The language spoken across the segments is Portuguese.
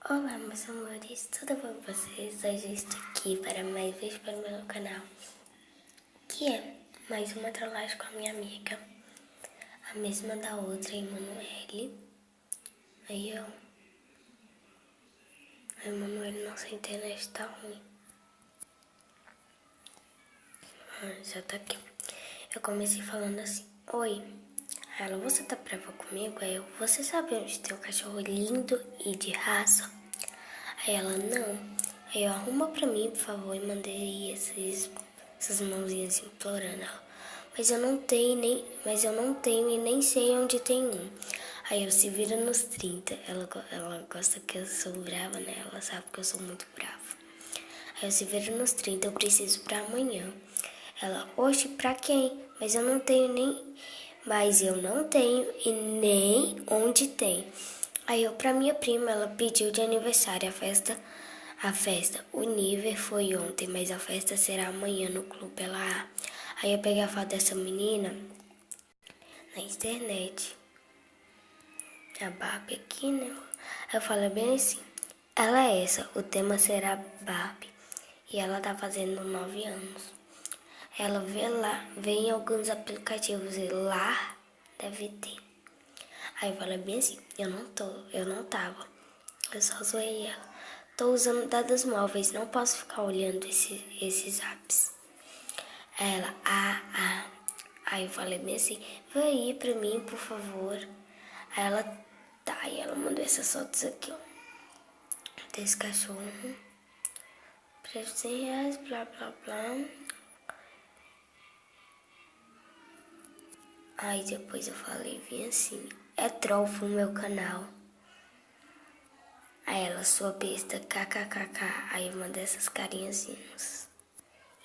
Olá, meus amores, tudo bom com vocês? Hoje eu estou aqui para mais vídeo para o meu canal, que é mais uma trollagem com a minha amiga, a mesma da outra, Emanuele. Aí ó, a Emanuele, nossa internet tá ruim. Já tá aqui. Eu comecei falando assim: oi. Aí ela: você tá brava comigo? Aí eu: você sabe onde tem um cachorro lindo e de raça? Aí ela: não. Aí eu: arruma pra mim, por favor. E mandei essas mãozinhas implorando ela. Mas eu não tenho e nem sei onde tem um. Aí eu: se vira nos 30. Ela gosta que eu sou brava, né? Ela sabe que eu sou muito brava. Aí eu: se vira nos 30, eu preciso pra amanhã. Ela: oxe, pra quem? Mas eu não tenho e nem onde tem. Aí eu: pra minha prima, ela pediu de aniversário a festa. O nível foi ontem, mas a festa será amanhã no clube. Aí eu peguei a foto dessa menina na internet, a Barbie aqui, né? Aí eu falei bem assim: ela é essa, o tema será Barbie. E ela tá fazendo 9 anos. Ela vê em alguns aplicativos e lá deve ter. Aí eu falei bem assim: eu não tava. Eu só zoei ela. Tô usando dados móveis, não posso ficar olhando esses apps. Ela: ah. Aí eu falei bem assim: vê aí pra mim, por favor. Aí ela: tá. E ela mandou essas fotos aqui, ó. Desse cachorro. Preço R$100, blá, blá, blá. Aí depois eu falei bem assim: é troll pro meu canal. Aí ela: sua besta, kkkk. Aí eu mandei essas carinhazinhas.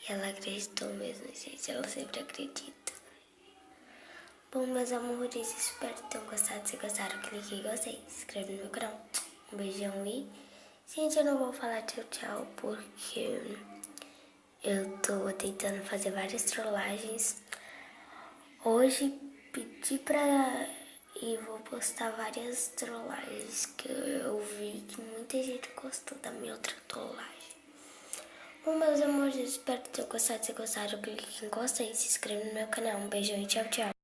E ela acreditou mesmo, gente. Ela sempre acredita. Bom, meus amores, espero que tenham gostado. Se gostaram, clique em gostei. Se inscreve no meu canal. Um beijão e... gente, eu não vou falar tchau, tchau, porque eu tô tentando fazer várias trollagens. Hoje pedi pra... e vou postar várias trollagens que eu vi que muita gente gostou da minha outra trollagem. Bom, meus amores, espero que tenham gostado. Se gostaram, clique em gostei, se inscreve no meu canal. Um beijão e tchau, tchau.